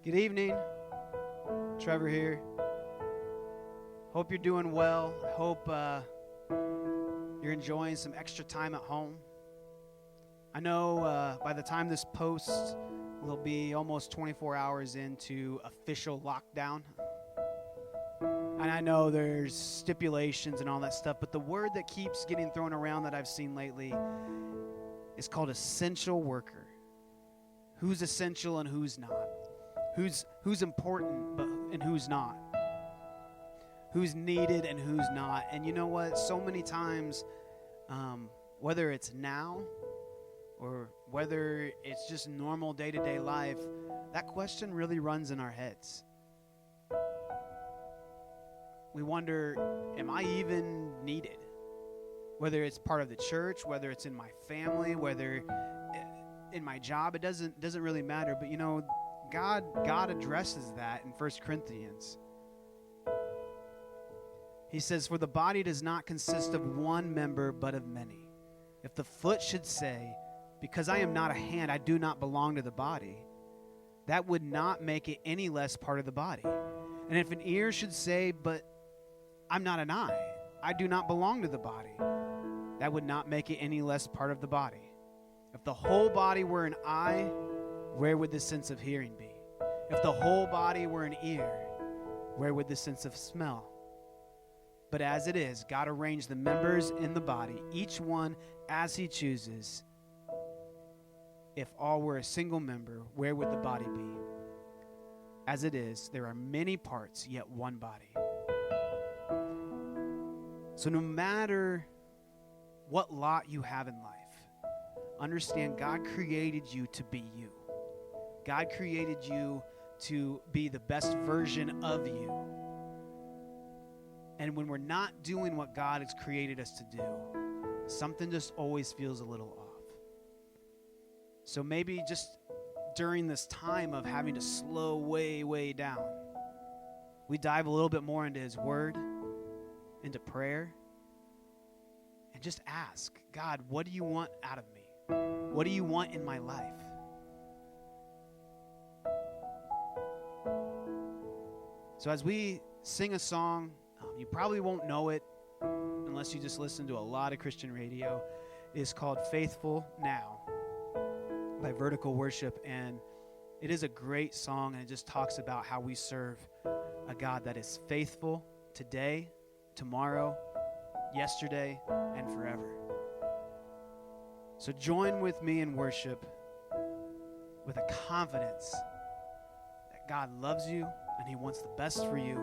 Good evening. Trevor here. Hope you're doing well. I hope you're enjoying some extra time at home. I know by the time this posts, we'll be almost 24 hours into official lockdown. And I know there's stipulations and all that stuff, but the word that keeps getting thrown around that I've seen lately is called essential worker. Who's essential and who's not? Who's important and who's not? Who's needed and who's not? And you know what? So many times, whether it's now or whether it's just normal day-to-day life, that question really runs in our heads. We wonder, am I even needed? Whether it's part of the church, whether it's in my family, whether in my job, it doesn't really matter. But you know, God addresses that in 1 Corinthians. He says, "For the body does not consist of one member, but of many. If the foot should say, 'Because I am not a hand, I do not belong to the body,' that would not make it any less part of the body. And if an ear should say, 'But I'm not an eye, I do not belong to the body,' that would not make it any less part of the body. If the whole body were an eye, where would the sense of hearing be? If the whole body were an ear, where would the sense of smell? But as it is, God arranged the members in the body, each one as he chooses. If all were a single member, where would the body be? As it is, there are many parts, yet one body." So no matter what lot you have in life, understand God created you to be you. God created you to be the best version of you. And when we're not doing what God has created us to do, something just always feels a little off. So maybe just during this time of having to slow way down, we dive a little bit more into his word, into prayer, and just ask, God, what do you want out of me? What do you want in my life? So as we sing a song, you probably won't know it unless you just listen to a lot of Christian radio. It's called "Faithful Now" by Vertical Worship, and it is a great song, and it just talks about how we serve a God that is faithful today, tomorrow, yesterday, and forever. So join with me in worship with a confidence that God loves you and he wants the best for you.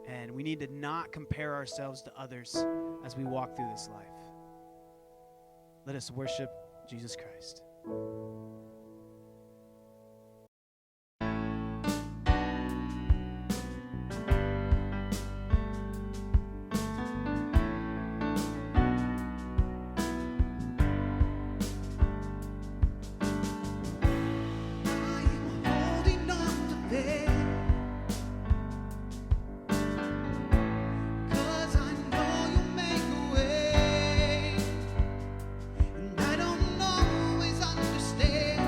And we need to not compare ourselves to others as we walk through this life. Let us worship Jesus Christ. And I don't always understand.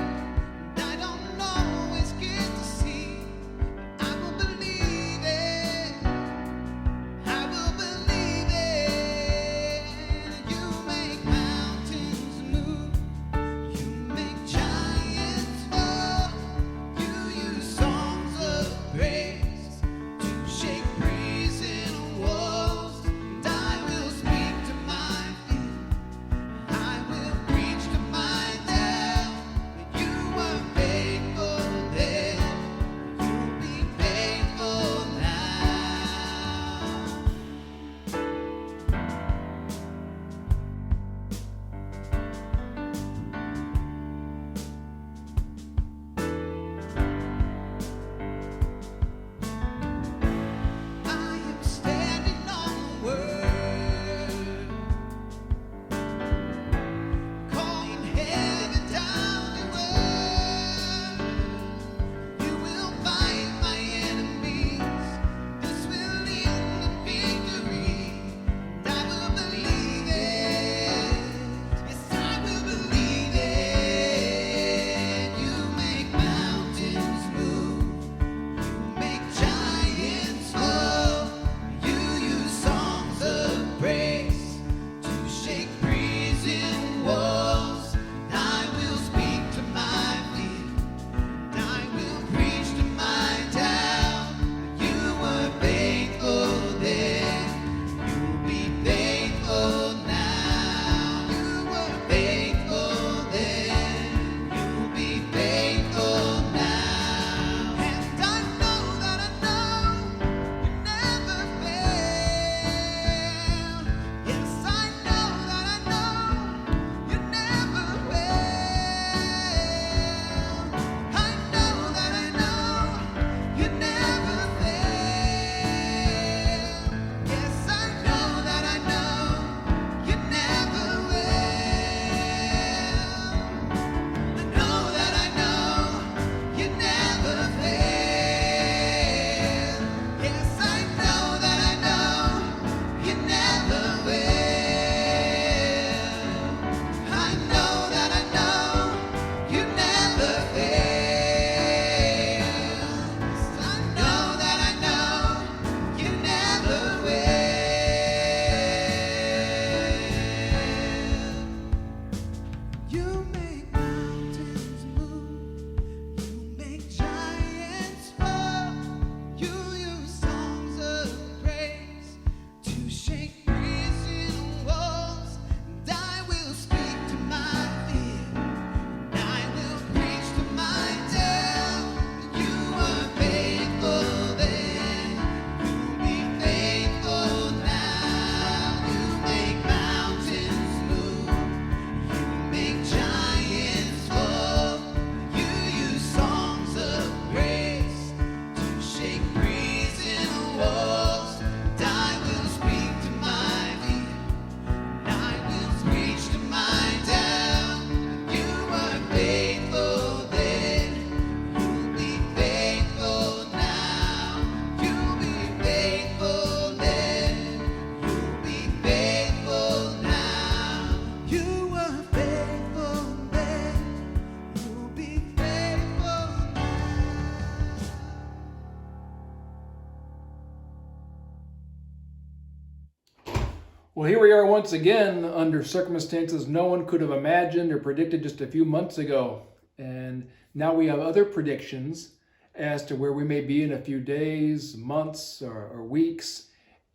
Well, here we are once again under circumstances no one could have imagined or predicted just a few months ago. And now we have other predictions as to where we may be in a few days, months, or weeks.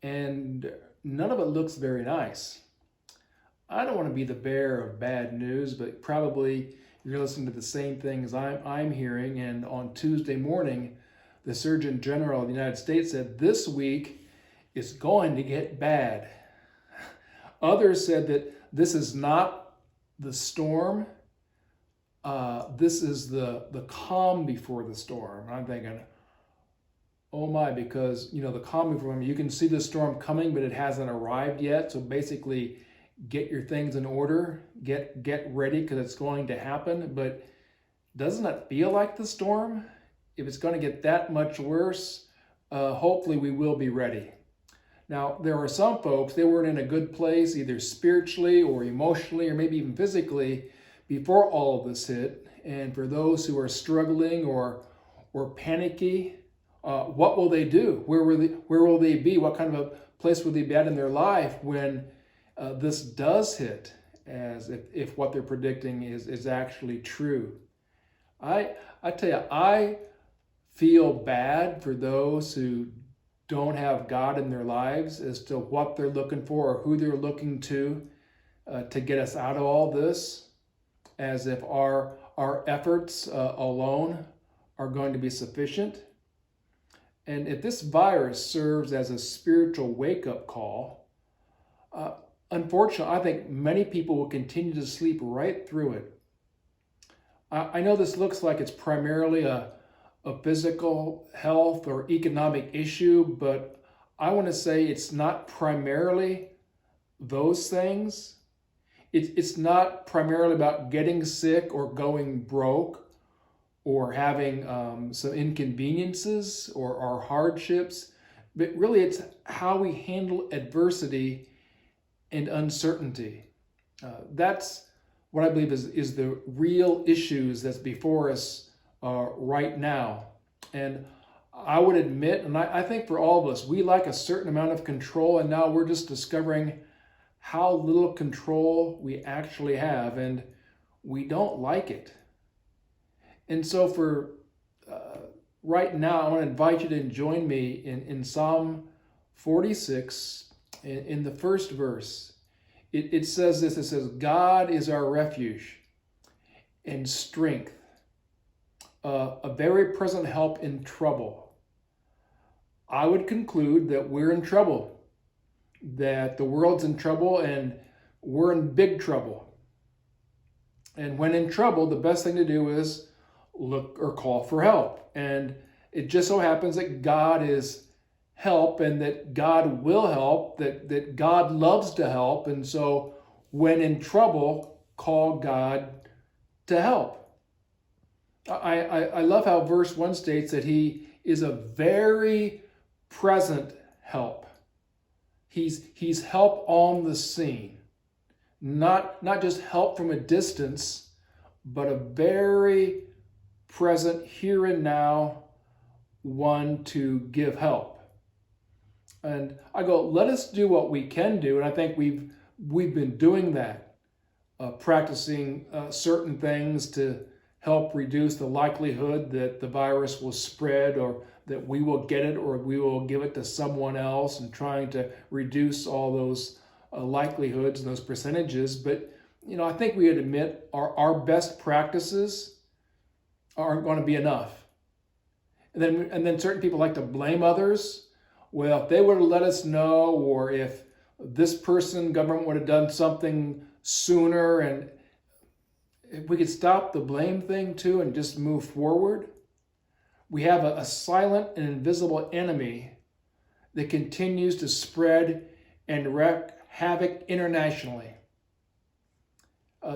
And none of it looks very nice. I don't want to be the bearer of bad news, but probably you're listening to the same things I'm hearing. And on Tuesday morning, the Surgeon General of the United States said this week is going to get bad. Others said that this is not the storm. This is the calm before the storm. I'm thinking, oh my, because the calm before, you can see the storm coming, but it hasn't arrived yet. So basically, get your things in order, get ready because it's going to happen. But doesn't it feel like the storm? If it's going to get that much worse, hopefully we will be ready. Now, there are some folks, they weren't in a good place, either spiritually or emotionally or maybe even physically, before all of this hit. And for those who are struggling or panicky, what will they do? Where will they be? What kind of a place will they be at in their life when this does hit, as if what they're predicting is actually true? I tell you, I feel bad for those who don't have God in their lives as to what they're looking for or who they're looking to get us out of all this, as if our efforts alone are going to be sufficient. And if this virus serves as a spiritual wake-up call, unfortunately, I think many people will continue to sleep right through it. I know this looks like it's primarily a physical health or economic issue, but I want to say it's not primarily those things. It's not primarily about getting sick or going broke or having some inconveniences or hardships, but really it's how we handle adversity and uncertainty. That's what I believe is the real issues that's before us right now. And I would admit, and I think for all of us, we like a certain amount of control, and now we're just discovering how little control we actually have, and we don't like it. And so for right now, I want to invite you to join me in Psalm 46, in the first verse. It says this, it says, God is our refuge and strength, a very present help in trouble. I would conclude that we're in trouble, that the world's in trouble, and we're in big trouble. And when in trouble, the best thing to do is look or call for help. And it just so happens that God is help, and that God will help, that God loves to help. And so when in trouble, call God to help. I love how verse 1 states that he is a very present help. He's help on the scene. Not just help from a distance, but a very present here and now one to give help. And I go, let us do what we can do. And I think we've been doing that, practicing certain things to help reduce the likelihood that the virus will spread, or that we will get it, or we will give it to someone else, and trying to reduce all those likelihoods and those percentages. But, I think we would admit our best practices aren't going to be enough. And then certain people like to blame others. Well, if they would have let us know, or if this person, government would have done something sooner, and if we could stop the blame thing too and just move forward. We have a silent and invisible enemy that continues to spread and wreak havoc internationally.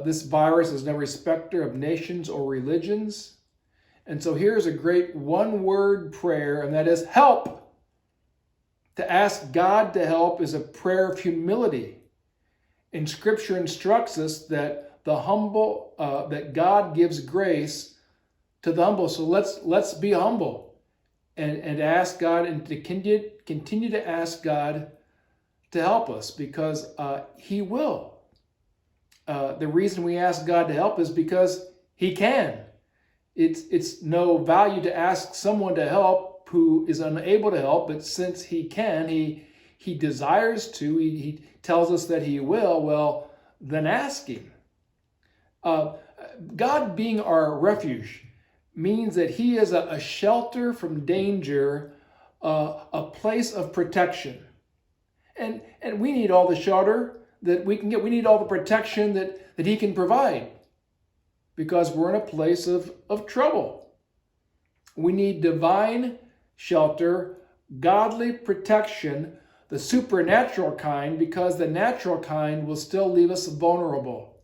This virus is no respecter of nations or religions. And so here's a great one-word prayer, and that is help. To ask God to help is a prayer of humility. And Scripture instructs us that the humble, that God gives grace to the humble. So let's be humble and ask God, and to continue to ask God to help us because He will. The reason we ask God to help is because He can. It's no value to ask someone to help who is unable to help, but since He can, He desires to, He tells us that He will, well, then ask Him. God being our refuge means that He is a shelter from danger, a place of protection. And we need all the shelter that we can get. We need all the protection that He can provide because we're in a place of trouble. We need divine shelter, godly protection, the supernatural kind, because the natural kind will still leave us vulnerable.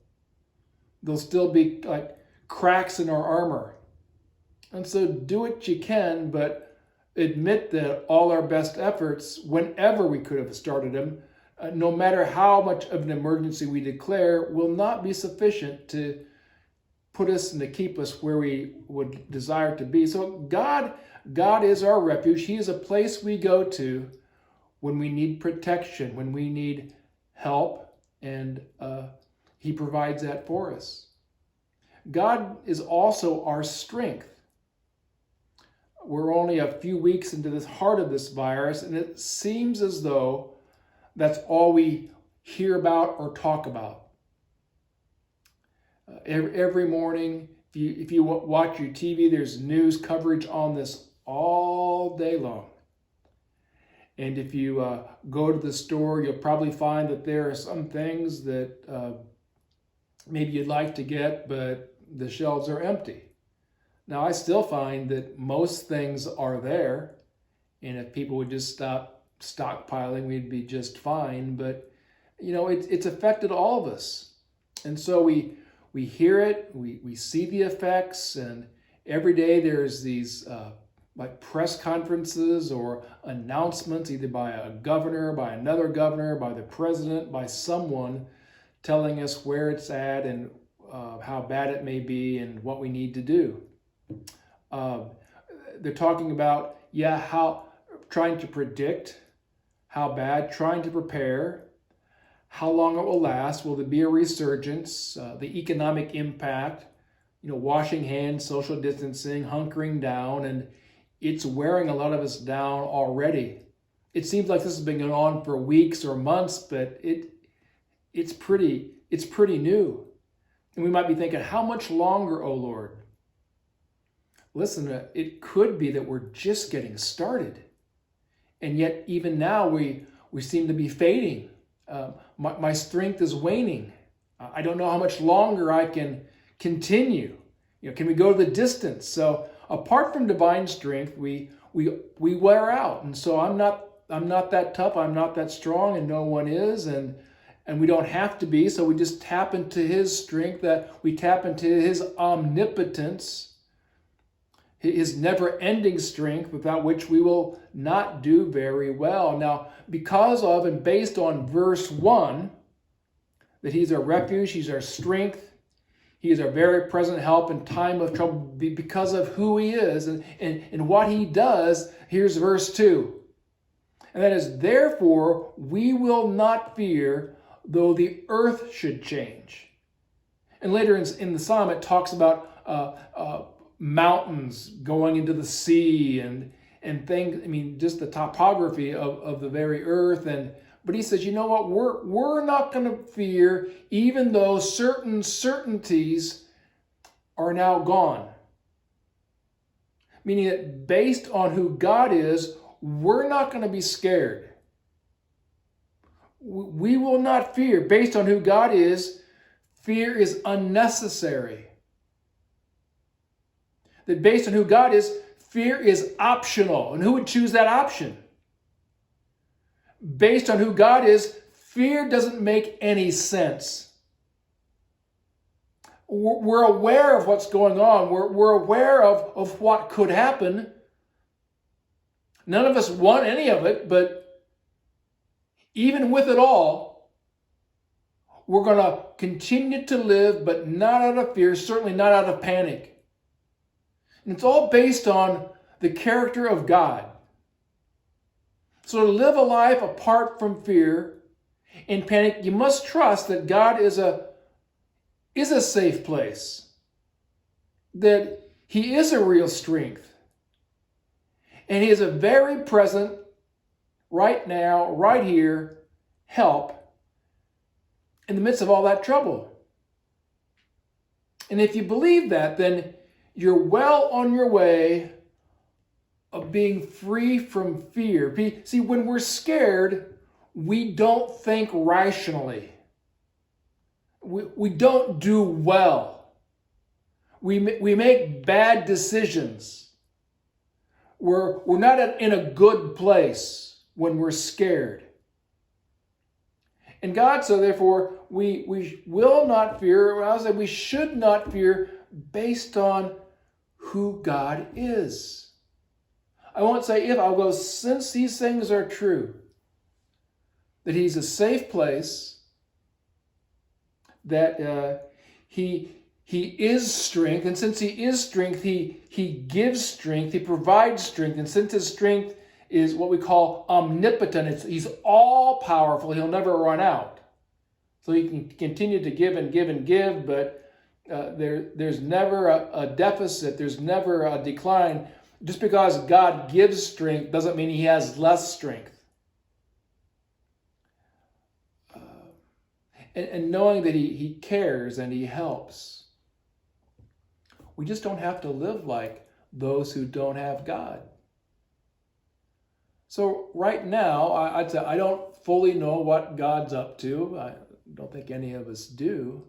There'll still be like cracks in our armor. And so do what you can, but admit that all our best efforts, whenever we could have started them, no matter how much of an emergency we declare, will not be sufficient to put us and to keep us where we would desire to be. So God is our refuge. He is a place we go to when we need protection, when we need help, and He provides that for us. God is also our strength. We're only a few weeks into the heart of this virus, and it seems as though that's all we hear about or talk about. Every morning, if you watch your TV, there's news coverage on this all day long. And if you go to the store, you'll probably find that there are some things that maybe you'd like to get, but the shelves are empty. Now, I still find that most things are there, and if people would just stop stockpiling, we'd be just fine. But, it's affected all of us. And so we hear it, we see the effects, and every day there's these like press conferences or announcements, either by a governor, by another governor, by the president, by someone telling us where it's at and how bad it may be and what we need to do. They're talking about, how trying to predict how bad, trying to prepare, how long it will last, will there be a resurgence, the economic impact, washing hands, social distancing, hunkering down, and it's wearing a lot of us down already. It seems like this has been going on for weeks or months, but it's pretty new. And we might be thinking, how much longer, O Lord? Listen, it could be that we're just getting started. And yet, even now, we seem to be fading. My strength is waning. I don't know how much longer I can continue. Can we go the distance? So apart from divine strength, we wear out. And so I'm not that tough. I'm not that strong, and no one is. And we don't have to be. So we just tap into His strength. That we tap into His omnipotence, His never-ending strength, without which we will not do very well. Now, because of and based on verse 1, that He's our refuge, He's our strength, He is our very present help in time of trouble, because of who He is and what He does, here's verse 2. And that is, therefore, we will not fear, though the earth should change. And later in the psalm, it talks about mountains going into the sea and things, just the topography of the very earth. But he says, you know what, we're not going to fear, even though certain certainties are now gone. Meaning that based on who God is, we're not going to be scared. We will not fear. Based on who God is, fear is unnecessary. That based on who God is, fear is optional. And who would choose that option? Based on who God is, fear doesn't make any sense. We're aware of what's going on. We're aware of what could happen. None of us want any of it, but even with it all, we're going to continue to live, but not out of fear, certainly not out of panic. And it's all based on the character of God. So to live a life apart from fear In panic, you must trust that God is a safe place, that He is a real strength, and He is a very present, right now, right here, help in the midst of all that trouble. And if you believe that, then you're well on your way of being free from fear. See, when we're scared, we don't think rationally. We don't do well. We make bad decisions. We're not in a good place when we're scared. And God, so therefore, we will not fear, or I'll say we should not fear based on who God is. I won't say if, I'll go since these things are true, that He's a safe place, that He is strength, and since He is strength, He gives strength, He provides strength, and since His strength is what we call omnipotent, He's all powerful, He'll never run out. So He can continue to give and give and give, but there's never a deficit, there's never a decline. Just because God gives strength doesn't mean He has less strength. And knowing that he cares and He helps. We just don't have to live like those who don't have God. So right now, I'd say I don't fully know what God's up to. I don't think any of us do.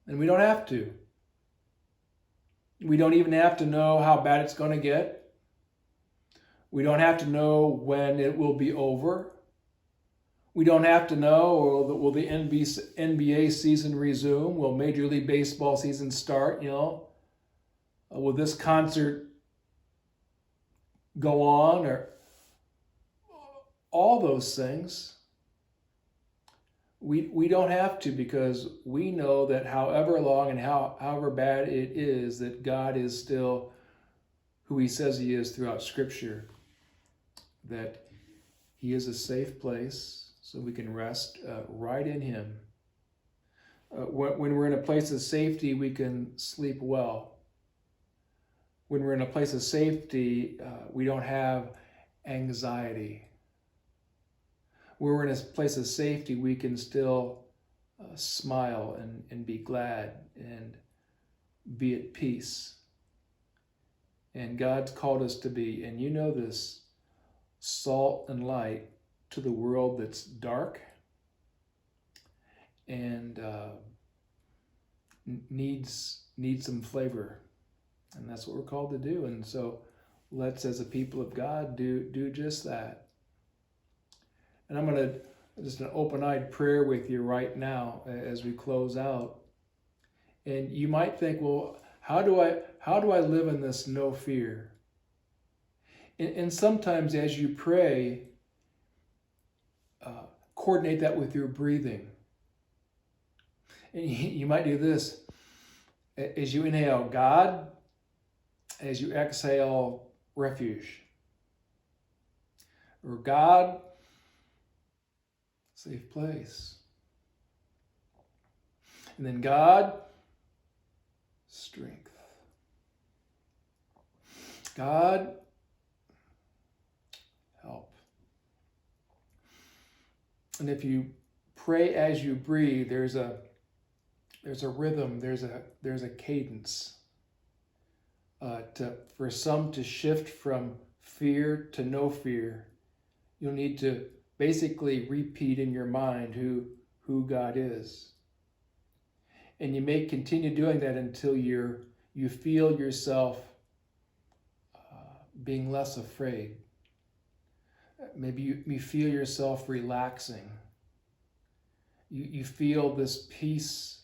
And we don't have to. We don't even have to know how bad it's going to get. We don't have to know when it will be over. We don't have to know, or will the NBA season resume? Will Major League Baseball season start? Will this concert go on? Or all those things. We don't have to, because we know that however long and however bad it is, that God is still who He says He is throughout Scripture. That He is a safe place, so we can rest right in Him. When we're in a place of safety, we can sleep well. When we're in a place of safety, we don't have anxiety. When we're in a place of safety, we can still smile and be glad and be at peace. And God's called us to be, and you know this, salt and light to the world that's dark and needs some flavor. And that's what we're called to do. And so let's, as a people of God, do just that. And I'm going to just an open-eyed prayer with you right now as we close out. And you might think, well, how do I live in this no fear? And sometimes as you pray, coordinate that with your breathing. And you might do this. As you inhale, God. As you exhale, refuge. Or God, safe place. And then God, strength. God, help. And if you pray as you breathe, there's a rhythm, there's a cadence. For some to shift from fear to no fear, you'll need to basically repeat in your mind who God is. And you may continue doing that until you feel yourself being less afraid. Maybe you feel yourself relaxing. You feel this peace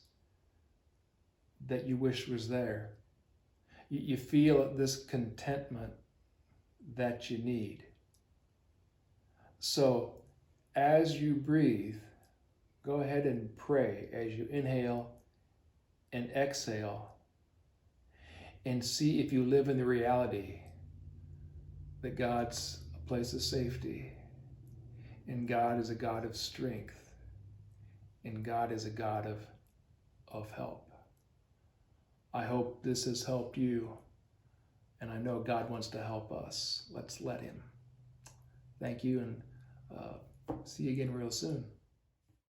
that you wish was there. You feel this contentment that you need. So as you breathe, go ahead and pray as you inhale and exhale, and see if you live in the reality that God's a place of safety. And God is a God of strength. And God is a God of help. I hope this has helped you. And I know God wants to help us. Let's let him. Thank you, and see you again real soon.